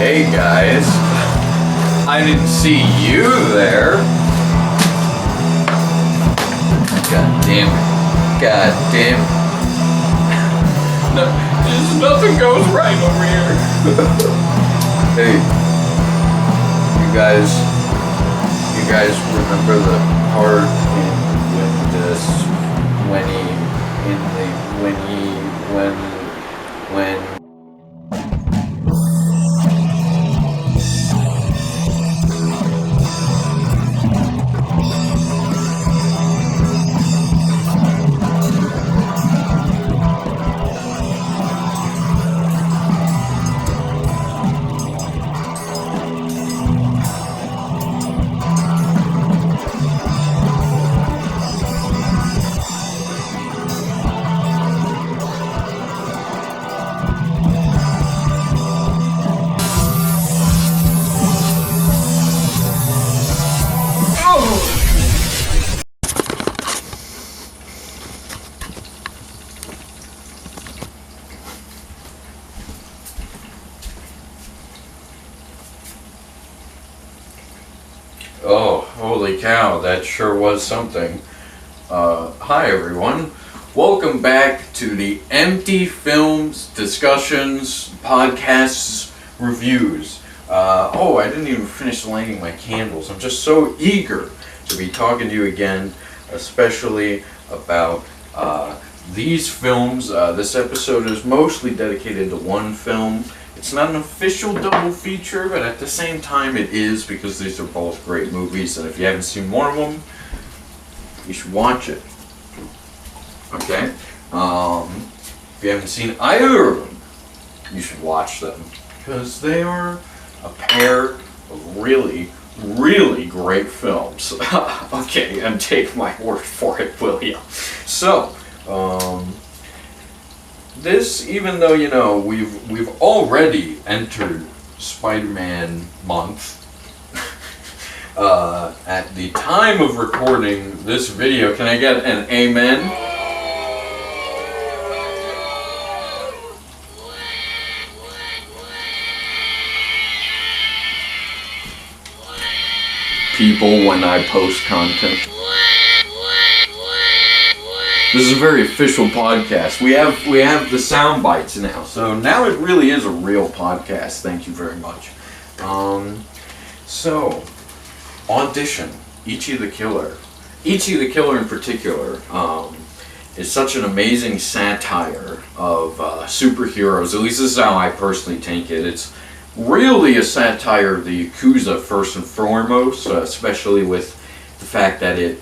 Hey guys, I didn't see you there. God damn it. God damn it. No, just nothing goes right over here. Hey, you guys remember the part when Oh, holy cow, that sure was something. Hi everyone. Welcome back to the MPT Films, Discussions, Podcasts, Reviews. I didn't even finish lighting my candles. I'm just so eager to be talking to you again, especially about these films. This episode is mostly dedicated to one film. It's not an official double feature, but at the same time it is, because these are both great movies, and if you haven't seen one of them, you should watch it. Okay? If you haven't seen either of them, you should watch them, because they are a pair of really, really great films. Okay, and take my word for it, will you? So, this, even though, you know, we've already entered Spider-Man month, at the time of recording this video, can I get an amen? People, when I post content. This is a very official podcast. We have the sound bites now, so now it really is a real podcast. Thank you very much. So, Audition, Ichi the Killer. Ichi the Killer in particular is such an amazing satire of superheroes. At least this is how I personally take it. It's really a satire of the Yakuza first and foremost, especially with the fact that it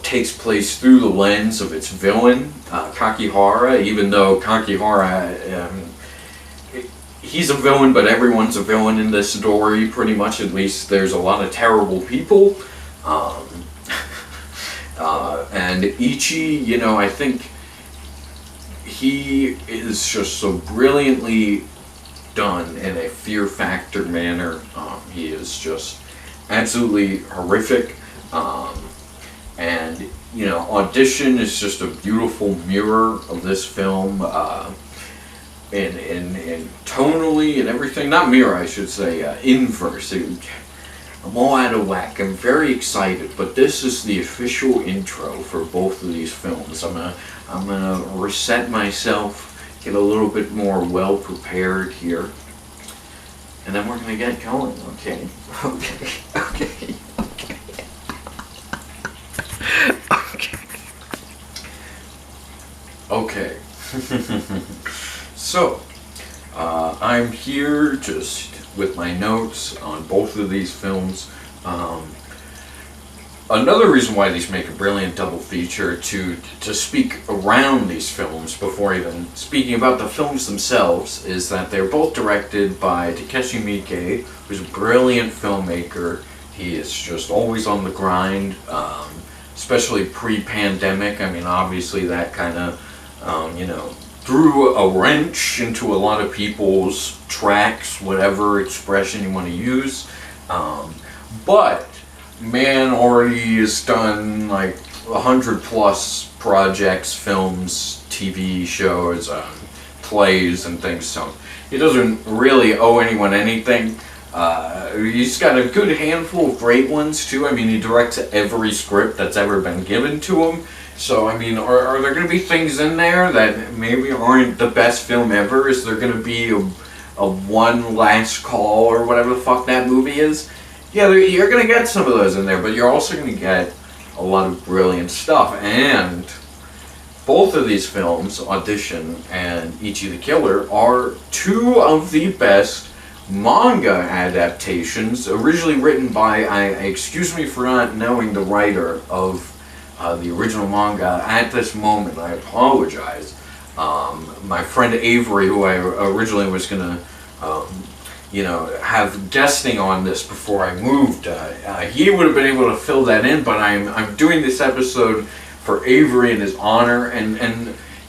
takes place through the lens of its villain, Kakihara, even though Kakihara, he's a villain, but everyone's a villain in this story, pretty much. At least there's a lot of terrible people. And Ichi, I think he is just so brilliantly done in a Fear Factor manner. He is just absolutely horrific. And Audition is just a beautiful mirror of this film, in tonally and everything. Not mirror, I should say, inverse. I'm all out of whack. I'm very excited, but this is the official intro for both of these films. I'm gonna reset myself, get a little bit more well prepared here, and then we're gonna get going. Okay. Okay. So, I'm here just with my notes on both of these films. Another reason why these make a brilliant double feature, to speak around these films before even speaking about the films themselves, is that they're both directed by Takeshi Miike, who's a brilliant filmmaker. He is just always on the grind, especially pre-pandemic. I mean, obviously that kind of, threw a wrench into a lot of people's tracks, whatever expression you want to use. But man already has done like 100+ projects, films, TV shows, plays and things, so he doesn't really owe anyone anything. He's got a good handful of great ones too. I mean, he directs every script that's ever been given to him. So, I mean, are there going to be things in there that maybe aren't the best film ever? Is there going to be a one last call or whatever the fuck that movie is? Yeah, you're going to get some of those in there, but you're also going to get a lot of brilliant stuff. And both of these films, Audition and Ichi the Killer, are two of the best manga adaptations, originally written by, excuse me for not knowing the writer of the original manga at this moment, I apologize. My friend Avery, who I originally was going to, have guesting on this before I moved, he would have been able to fill that in, but I'm doing this episode for Avery in his honor, and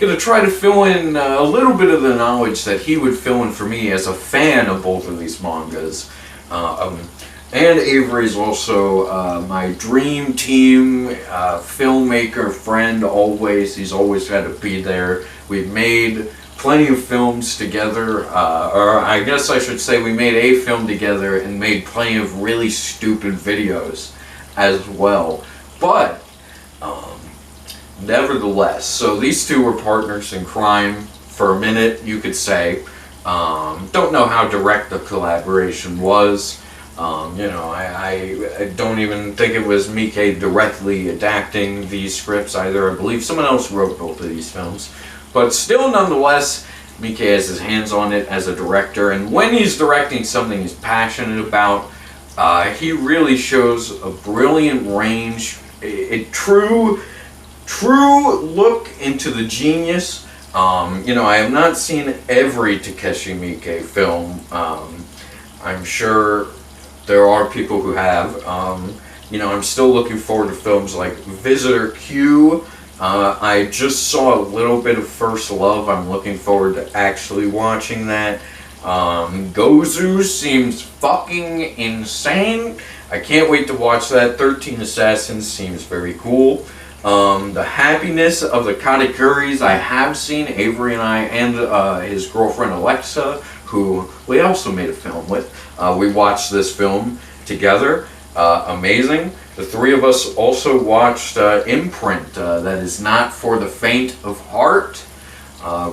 going to try to fill in a little bit of the knowledge that he would fill in for me as a fan of both of these mangas. And Avery's also my dream team, filmmaker, friend, always. He's always had to be there. We've made plenty of films together, or I guess I should say we made a film together and made plenty of really stupid videos as well. But, nevertheless, so these two were partners in crime for a minute, you could say. Don't know how direct the collaboration was. I don't even think it was Miike directly adapting these scripts either. I believe someone else wrote both of these films. But still, nonetheless, Miike has his hands on it as a director. And when he's directing something he's passionate about, he really shows a brilliant range, a true look into the genius. I have not seen every Takeshi Miike film. I'm sure there are people who have. I'm still looking forward to films like Visitor Q. I just saw a little bit of First Love. I'm looking forward to actually watching that. Gozu seems fucking insane. I can't wait to watch that. 13 Assassins seems very cool. The Happiness of the Katakuris I have seen. Avery and I and his girlfriend Alexa, who we also made a film with. We watched this film together. Amazing. The three of us also watched Imprint. That is not for the faint of heart.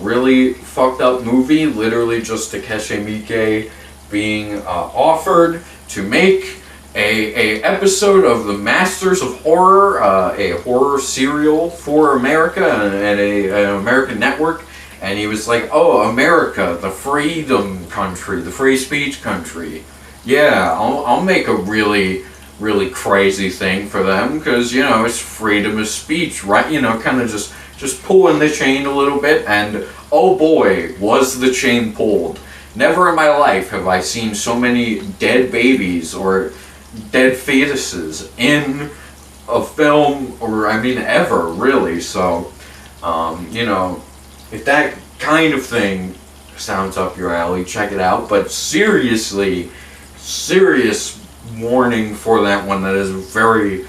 Really fucked up movie. Literally just Takeshi Miike being offered to make a episode of the Masters of Horror, a horror serial for America and an American network. And he was like, oh, America, the freedom country, the free speech country. Yeah, I'll make a really, really crazy thing for them because, it's freedom of speech, right? Kind of just pulling the chain a little bit. And, oh boy, was the chain pulled. Never in my life have I seen so many dead babies or dead fetuses in a film, or, ever, really. So, if that kind of thing sounds up your alley, check it out. But seriously, serious warning for that one. That is a very,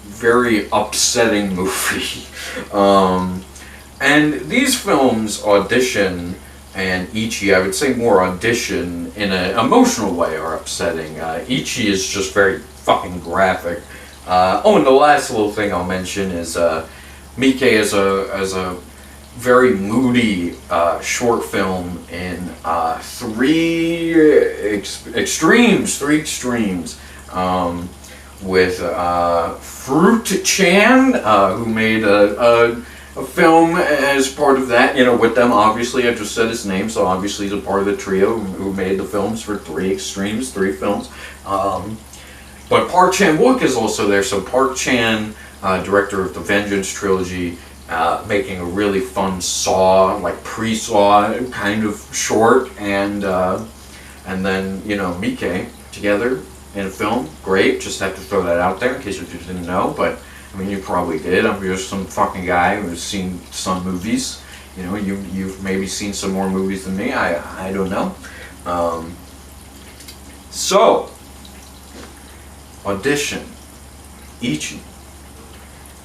very upsetting movie. And these films, Audition and Ichi, I would say more Audition in an emotional way, are upsetting. Ichi is just very fucking graphic. And the last little thing I'll mention is Miike as a very moody short film in three extremes, with Fruit-chan, who made a film as part of that, with them. Obviously, I just said his name, so obviously he's a part of the trio who made the films for three films. But Park Chan-wook is also there, so Park Chan, director of the Vengeance trilogy, making a really fun Saw, like pre-Saw kind of short, and then Miike together in a film. Great, just have to throw that out there in case you just didn't know. But you probably did. I'm just some fucking guy who's seen some movies. You've maybe seen some more movies than me. I don't know. So, Audition, Ichi,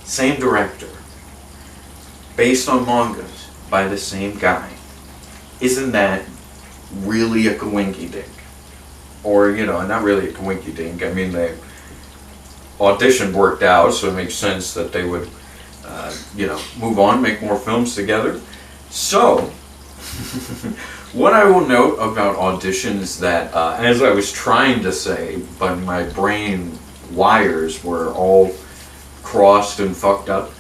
same director. Based on mangas by the same guy. isn't that really a coinky-dink? Or, you know, not really a coinky-dink. I mean, the Audition worked out, so it makes sense that they would, you know, move on, make more films together. So, what I will note about Audition is that, as I was trying to say, but my brain wires were all crossed and fucked up,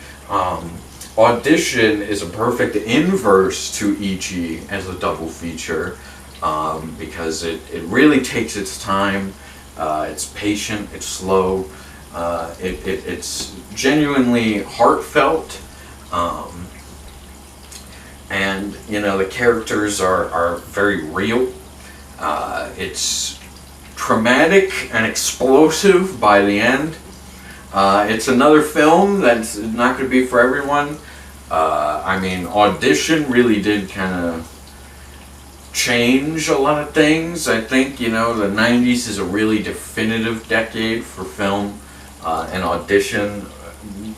Audition is a perfect inverse to Ichi as a double feature, because it really takes its time, it's patient, it's slow, it's genuinely heartfelt, and you know, the characters are very real. It's traumatic and explosive by the end. It's another film that's not going to be for everyone. I mean, Audition really did kind of change a lot of things. I think, you know, the 90s is a really definitive decade for film, and Audition,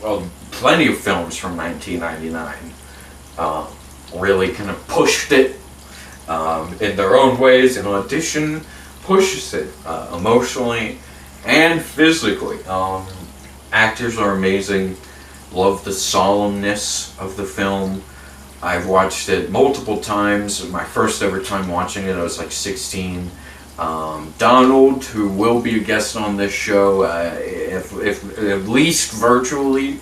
well, plenty of films from 1999 really kind of pushed it in their own ways, and Audition pushes it emotionally and physically. Actors are amazing. Love the solemnness of the film. I've watched it multiple times. My first ever time watching it, I was like 16. Donald, who will be a guest on this show, if at least virtually,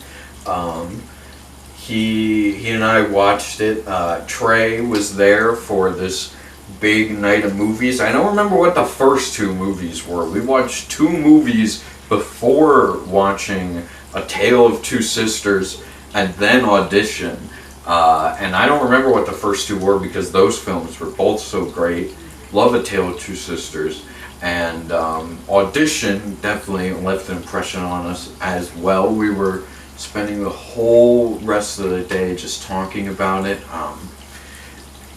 he and I watched it. Trey was there for this big night of movies. I don't remember what the first two movies were. We watched two movies before watching A Tale of Two Sisters and then Audition. And I don't remember what the first two were because those films were both so great. Love A Tale of Two Sisters. And Audition definitely left an impression on us as well. We were spending the whole rest of the day just talking about it.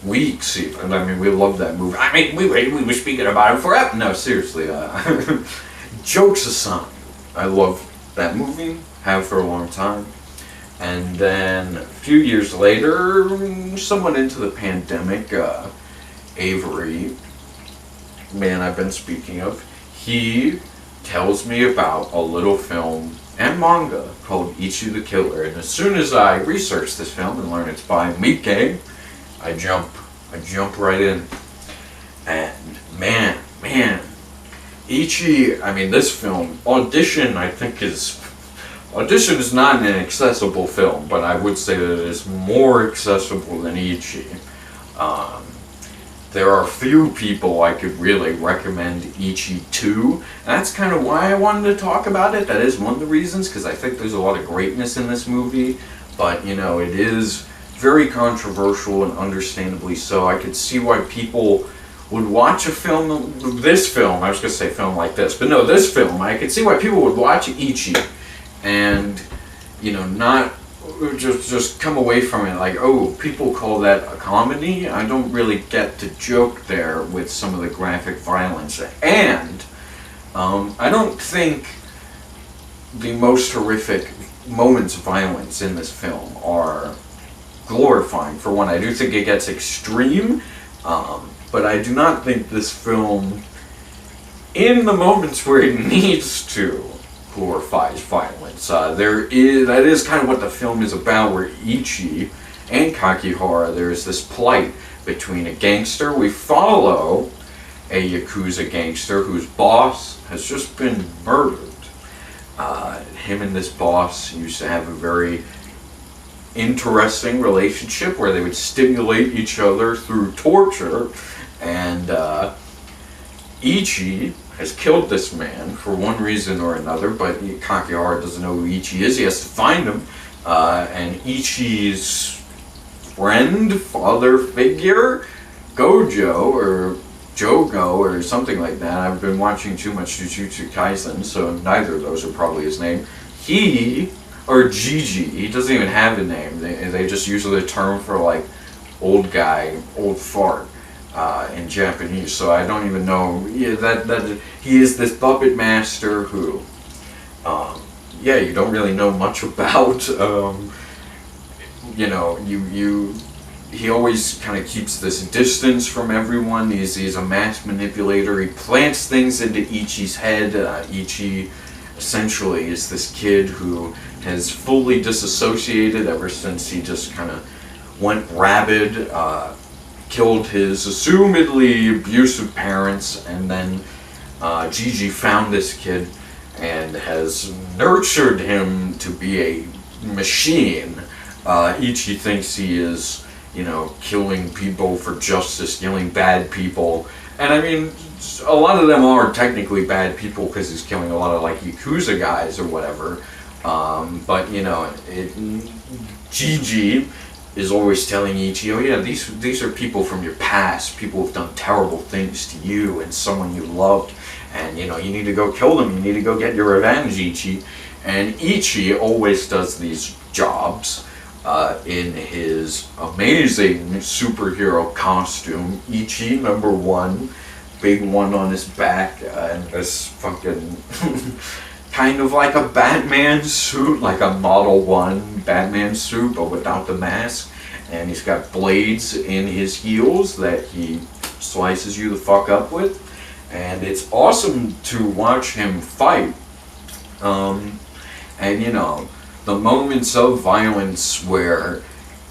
Weeks even. I mean, we loved that movie. I mean, we were speaking about it forever. No, seriously. Jokes aside, I love that movie. Have for a long time. And then a few years later, somewhat into the pandemic, Avery, man I've been speaking of, he tells me about a little film and manga called Ichi the Killer. And as soon as I research this film and learn it's by Mikey, I jump right in. And man, Ichi, I mean, this film, Audition, I think Audition is not an accessible film, but I would say that it is more accessible than Ichi. There are few people I could really recommend Ichi to, and that's kind of why I wanted to talk about it. That is one of the reasons, because I think there's a lot of greatness in this movie, but you know, it is very controversial and understandably so. I could see why people would watch a film, this film, I was going to say film like this, but no, this film, I could see why people would watch Ichi and, you know, not just come away from it like, oh, people call that a comedy? I don't really get the joke there with some of the graphic violence. And I don't think the most horrific moments of violence in this film are glorifying. For one, I do think it gets extreme, but I do not think this film, in the moments where it needs to, glorifies violence. That is kind of what the film is about, where Ichi and Kakihara, there's this plight between a gangster. We follow a Yakuza gangster whose boss has just been murdered. Him and this boss used to have a very interesting relationship where they would stimulate each other through torture, and Ichi has killed this man for one reason or another, but Kakihara doesn't know who Ichi is. He has to find him, and Ichi's friend, father figure, Gojo, or Jogo, or something like that. I've been watching too much Jujutsu Kaisen, so neither of those are probably his name. Or Gigi, he doesn't even have a name. They just use the term for like old guy, old fart. In Japanese, so I don't even know. Yeah, that he is this puppet master who, you don't really know much about. You know, you he always kind of keeps this distance from everyone. He's a mass manipulator. He plants things into Ichi's head. Ichi essentially is this kid who has fully disassociated ever since he just kind of went rabid, killed his assumedly abusive parents, and then Gigi found this kid and has nurtured him to be a machine. Ichi thinks he is, you know, killing people for justice, killing bad people. And I mean, a lot of them are technically bad people because he's killing a lot of like Yakuza guys or whatever. But you know, Gigi is always telling Ichi, oh yeah, these are people from your past, people who've done terrible things to you and someone you loved, and you know, you need to go kill them, you need to go get your revenge, Ichi. And Ichi always does these jobs in his amazing superhero costume. Ichi #1, big one on his back, and this fucking kind of like a Batman suit, like a Model 1 Batman suit, but without the mask. And he's got blades in his heels that he slices you the fuck up with. And it's awesome to watch him fight. And you know, the moments of violence where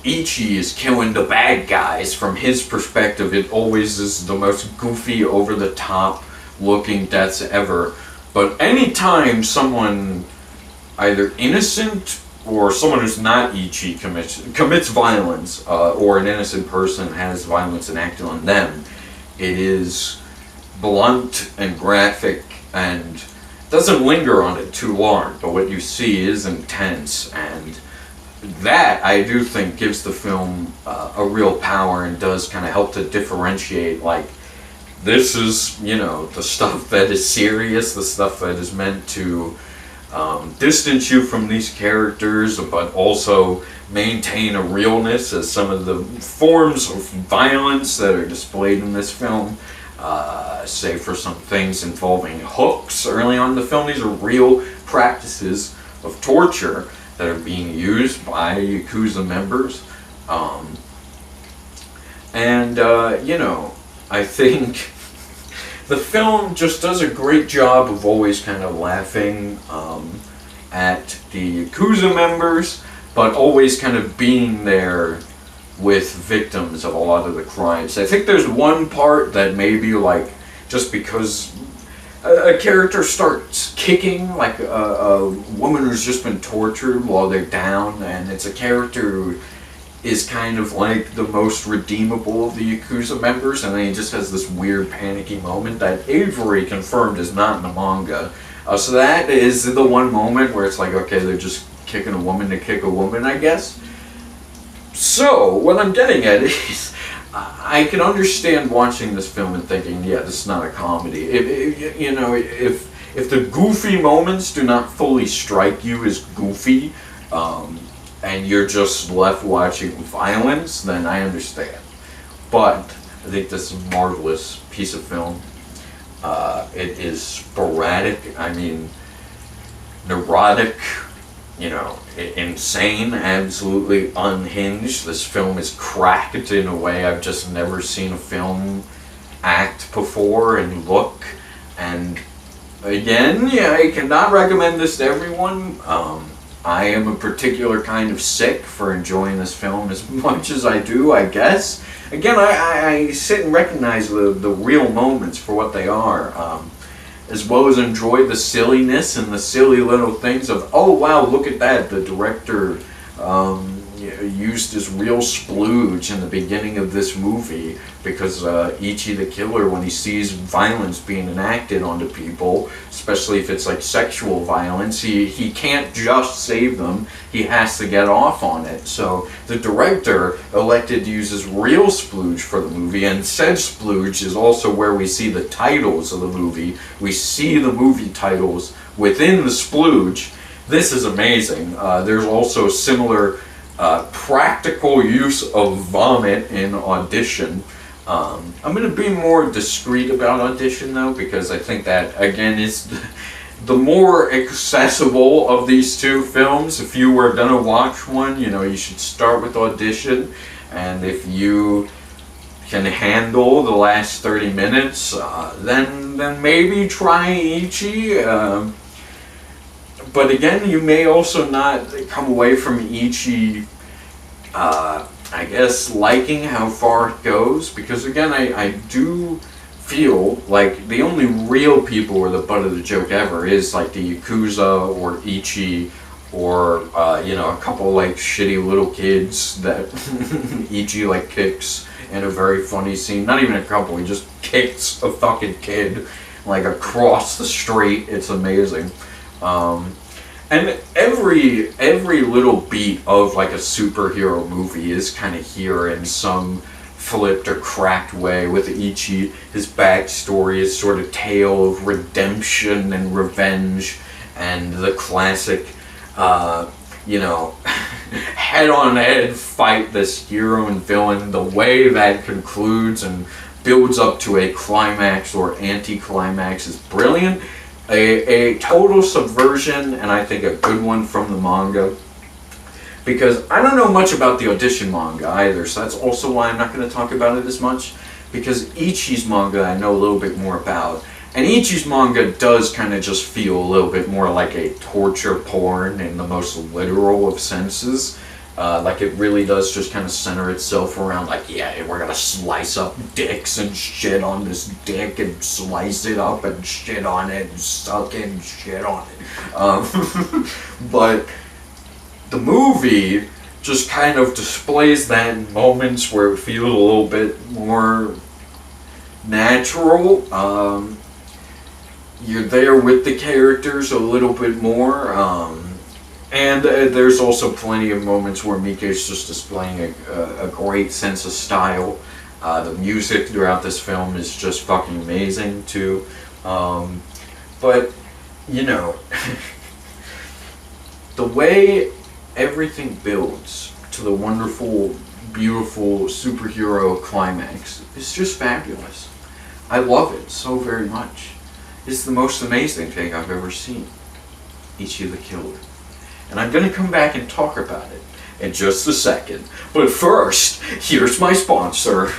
Ichi is killing the bad guys, from his perspective, it always is the most goofy, over-the-top looking deaths ever. But anytime someone, either innocent or someone who's not Ichi, commits violence, or an innocent person has violence enacted on them, it is blunt and graphic and doesn't linger on it too long, but what you see is intense, and that I do think gives the film a real power and does kind of help to differentiate, like, this is, you know, the stuff that is serious, the stuff that is meant to distance you from these characters, but also maintain a realness, as some of the forms of violence that are displayed in this film, say for some things involving hooks early on in the film, these are real practices of torture that are being used by Yakuza members. You know, I think the film just does a great job of always kind of laughing at the Yakuza members, but always kind of being there with victims of a lot of the crimes. I think there's one part that maybe, like, just because a character starts kicking, like a woman who's just been tortured while they're down, and it's a character who is kind of like the most redeemable of the Yakuza members, and then he just has this weird panicky moment that Avery confirmed is not in the manga. So that is the one moment where it's like, okay, they're just kicking a woman to kick a woman, I guess. So, what I'm getting at is, I can understand watching this film and thinking, yeah, this is not a comedy. You know, if the goofy moments do not fully strike you as goofy, and you're just left watching violence, then I understand. But I think this is a marvelous piece of film. It is sporadic, I mean, neurotic, you know, insane, absolutely unhinged. This film is cracked in a way I've just never seen a film act before and look. And again, yeah, I cannot recommend this to everyone. I am a particular kind of sick for enjoying this film as much as I do, I guess. Again, I sit and recognize the real moments for what they are. As well as enjoy the silliness and the silly little things of, oh wow, look at that, the director used his real splooge in the beginning of this movie, because Ichi the Killer, when he sees violence being enacted onto people, especially if it's like sexual violence, he can't just save them, he has to get off on it. So the director elected to use his real splooge for the movie, and said splooge is also where we see the titles of the movie. We see the movie titles within the splooge. This is amazing. There's also similar practical use of vomit in Audition. I'm going to be more discreet about Audition, though, because I think that, again, is the more accessible of these two films. If you were going to watch one, you know, you should start with Audition. and if you can handle the last 30 minutes, then maybe try Ichi. But again, you may also not come away from Ichi, I guess, liking how far it goes, because again, I do feel like the only real people who are the butt of the joke ever is like the Yakuza or Ichi, or a couple like shitty little kids that Ichi like kicks in a very funny scene. Not even a couple, he just kicks a fucking kid like across the street. It's amazing. And every little beat of like a superhero movie is kind of here in some flipped or cracked way, with Ichi, his backstory, his sort of tale of redemption and revenge, and the classic, head-on-head fight, this hero and villain, the way that concludes and builds up to a climax or anti-climax is brilliant. A total subversion, and I think a good one from the manga, because I don't know much about the Audition manga either, so that's also why I'm not going to talk about it as much, because Ichi's manga I know a little bit more about, and Ichi's manga does kind of just feel a little bit more like a torture porn in the most literal of senses. Like it really does just kind of center itself around like, yeah, we're gonna slice up dicks and shit on this dick and slice it up and shit on it and suck it and shit on it. But the movie just kind of displays that in moments where it feels a little bit more natural. You're there with the characters a little bit more. And there's also plenty of moments where Mika's just displaying a great sense of style. The music throughout this film is just fucking amazing too. But, the way everything builds to the wonderful, beautiful superhero climax is just fabulous. I love it so very much. It's the most amazing thing I've ever seen. Ichi the Killer. And I'm going to come back and talk about it in just a second. But first, here's my sponsor.